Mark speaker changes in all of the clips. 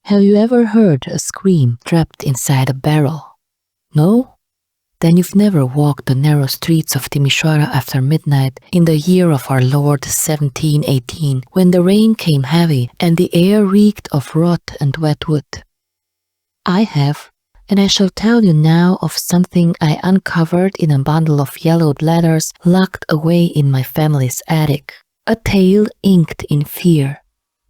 Speaker 1: Have you ever heard a scream trapped inside a barrel? No? Then you've never walked the narrow streets of Timișoara after midnight in the year of our Lord 1718, when the rain came heavy and the air reeked of rot and wet wood. I have, and I shall tell you now of something I uncovered in a bundle of yellowed letters locked away in my family's attic. A tale inked in fear,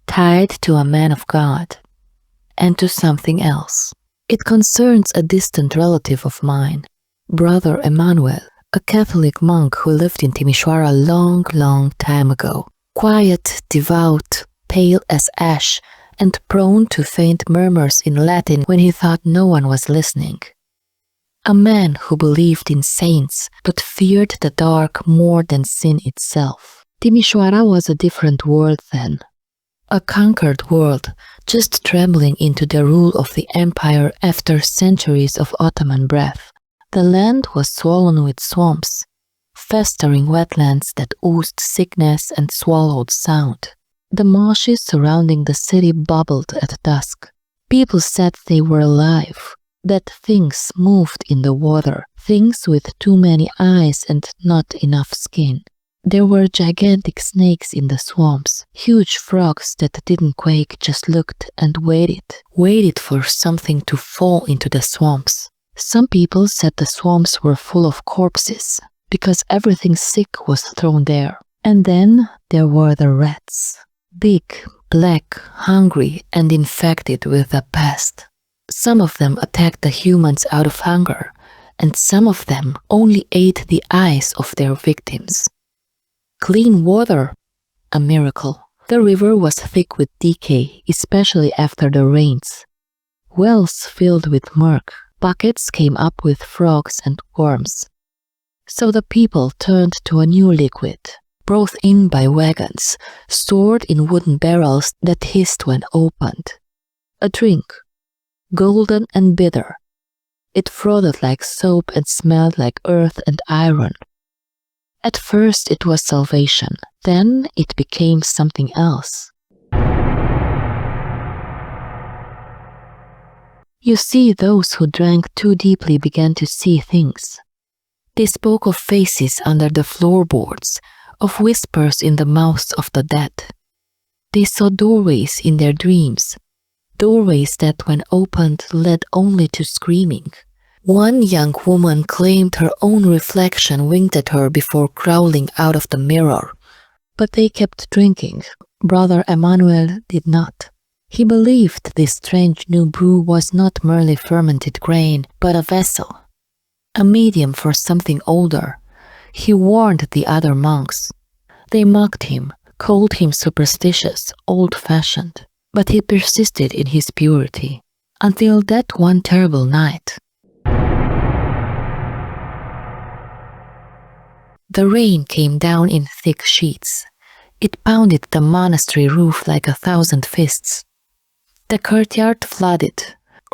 Speaker 1: tied to a man of God, and to something else. It concerns a distant relative of mine, Brother Emmanuel, a Catholic monk who lived in Timișoara a long time ago. Quiet, devout, pale as ash, and prone to faint murmurs in Latin when he thought no one was listening. A man who believed in saints, but feared the dark more than sin itself. Timișoara was a different world then. A conquered world, just trembling into the rule of the empire after centuries of Ottoman breath. The land was swollen with swamps, festering wetlands that oozed sickness and swallowed sound. The marshes surrounding the city bubbled at dusk. People said they were alive, that things moved in the water, things with too many eyes and not enough skin. There were gigantic snakes in the swamps, huge frogs that didn't quake, just looked and waited for something to fall into the swamps. Some people said the swamps were full of corpses, because everything sick was thrown there. And then there were the rats. Big, black, hungry, and infected with the pest. Some of them attacked the humans out of hunger, and some of them only ate the eyes of their victims. Clean water, a miracle. The river was thick with decay, especially after the rains. Wells filled with murk, buckets came up with frogs and worms. So the people turned to a new liquid, brought in by wagons, stored in wooden barrels that hissed when opened. A drink, golden and bitter. It frothed like soap and smelled like earth and iron. At first it was salvation, then it became something else. You see, those who drank too deeply began to see things. They spoke of faces under the floorboards, of whispers in the mouths of the dead. They saw doorways in their dreams, doorways that when opened led only to screaming. One young woman claimed her own reflection winked at her before crawling out of the mirror. But they kept drinking. Brother Emmanuel did not. He believed this strange new brew was not merely fermented grain, but a vessel, a medium for something older. He warned the other monks. They mocked him, called him superstitious, old-fashioned, but he persisted in his purity, until that one terrible night. The rain came down in thick sheets. It pounded the monastery roof like 1,000 fists. The courtyard flooded.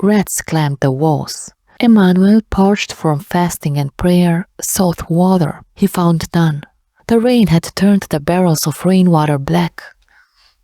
Speaker 1: Rats climbed the walls. Emmanuel, parched from fasting and prayer, sought water. He found none. The rain had turned the barrels of rainwater black.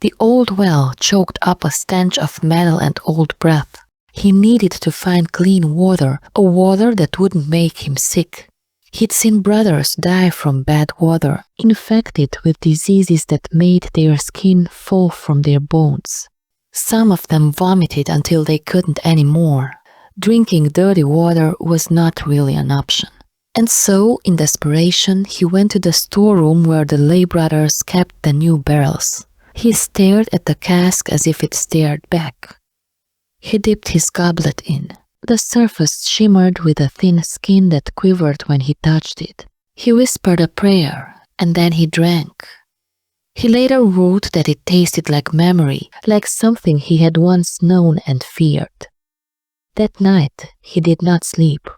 Speaker 1: The old well choked up a stench of metal and old breath. He needed to find clean water, a water that wouldn't make him sick. He'd seen brothers die from bad water, infected with diseases that made their skin fall from their bones. Some of them vomited until they couldn't anymore. Drinking dirty water was not really an option. And so, in desperation, he went to the storeroom where the lay brothers kept the new barrels. He stared at the cask as if it stared back. He dipped his goblet in. The surface shimmered with a thin skin that quivered when he touched it. He whispered a prayer, and then he drank. He later wrote that it tasted like memory, like something he had once known and feared. That night, he did not sleep.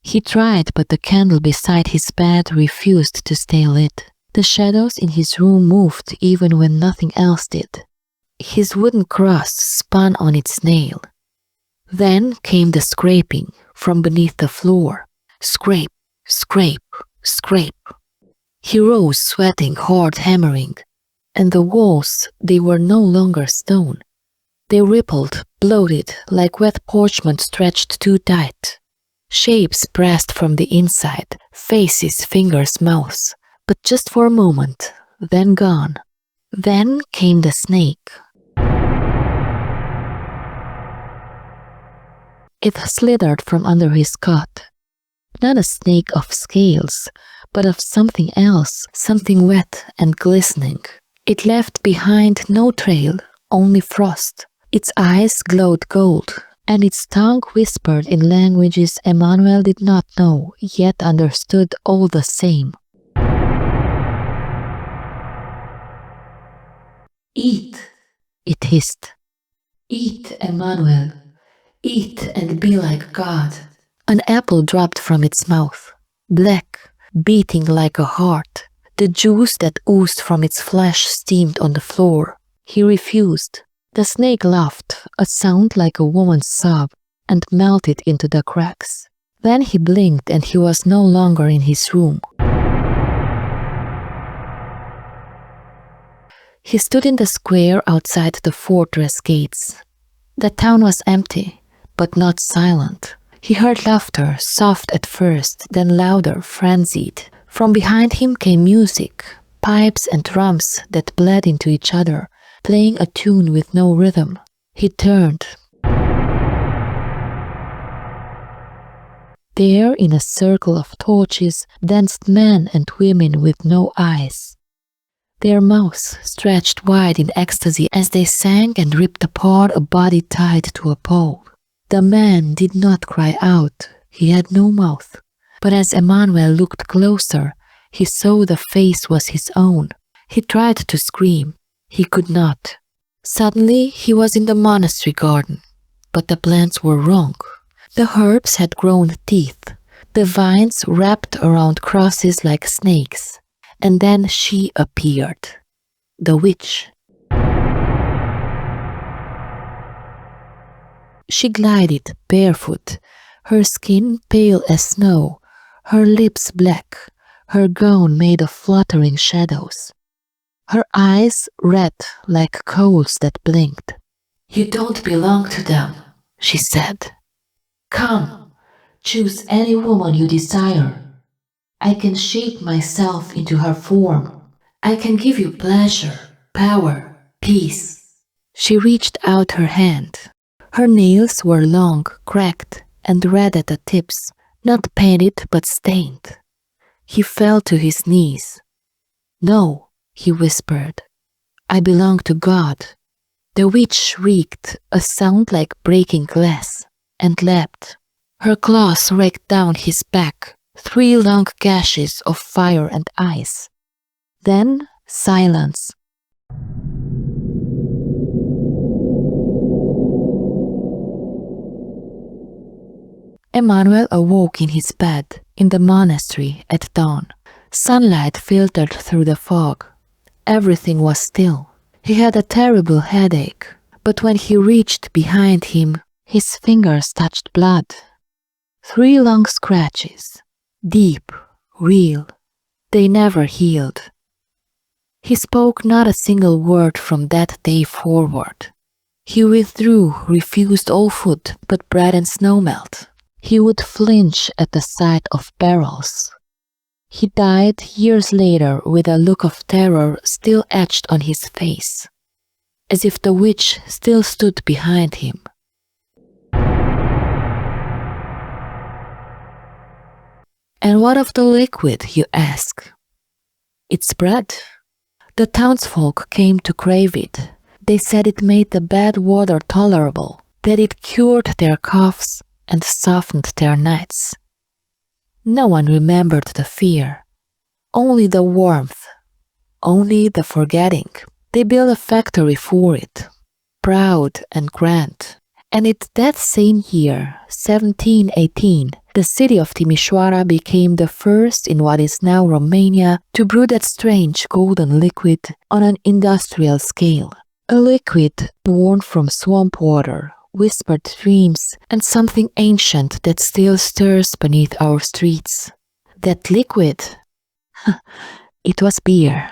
Speaker 1: He tried, but the candle beside his bed refused to stay lit. The shadows in his room moved even when nothing else did. His wooden cross spun on its nail. Then came the scraping from beneath the floor. Scrape, scrape, scrape. He rose, sweating, hard hammering, And the walls, they were no longer stone. They rippled, bloated, like wet parchment stretched too tight. Shapes pressed from the inside, faces, fingers, mouths, but just for a moment, then gone. Then came the snake. It slithered from under his cot. Not a snake of scales, but of something else, something wet and glistening. It left behind no trail, only frost. Its eyes glowed gold, and its tongue whispered in languages Emmanuel did not know, yet understood all the same. "Eat," it hissed. "Eat, Emmanuel. Eat and be like God." An apple dropped from its mouth, black, beating like a heart. The juice that oozed from its flesh steamed on the floor. He refused. The snake laughed, a sound like a woman's sob, and melted into the cracks. Then he blinked and he was no longer in his room. He stood in the square outside the fortress gates. The town was empty, but not silent. He heard laughter, soft at first, then louder, frenzied. From behind him came music, pipes and drums that bled into each other, playing a tune with no rhythm. He turned. There, in a circle of torches, danced men and women with no eyes. Their mouths stretched wide in ecstasy as they sang and ripped apart a body tied to a pole. The man did not cry out, he had no mouth. But as Emmanuel looked closer, he saw the face was his own. He tried to scream. He could not. Suddenly he was in the monastery garden, but the plants were wrong. The herbs had grown teeth. The vines wrapped around crosses like snakes. And then she appeared, the witch. She glided barefoot, her skin pale as snow, her lips black, her gown made of fluttering shadows. Her eyes red like coals that blinked. "You don't belong to them," she said. "Come, choose any woman you desire. I can shape myself into her form. I can give you pleasure, power, peace." She reached out her hand. Her nails were long, cracked, and red at the tips, not painted but stained. He fell to his knees. "No," he whispered. "I belong to God." The witch shrieked, a sound like breaking glass, and leapt. Her claws raked down his back, 3 long gashes of fire and ice. Then silence. Emmanuel awoke in his bed in the monastery at dawn. Sunlight filtered through the fog. Everything was still. He had a terrible headache, but when he reached behind him, his fingers touched blood. 3 long scratches, deep, real. They never healed. He spoke not a single word from that day forward. He withdrew, refused all food but bread and snowmelt. He would flinch at the sight of barrels. He died years later with a look of terror still etched on his face, as if the witch still stood behind him. And what of the liquid, you ask? It's bread. The townsfolk came to crave it. They said it made the bad water tolerable, that it cured their coughs and softened their nights. No one remembered the fear, only the warmth, only the forgetting. They built a factory for it, proud and grand. And in that same year, 1718, the city of Timișoara became the first in what is now Romania to brew that strange golden liquid on an industrial scale. A liquid born from swamp water, whispered dreams, and something ancient that still stirs beneath our streets. That liquid, it was beer.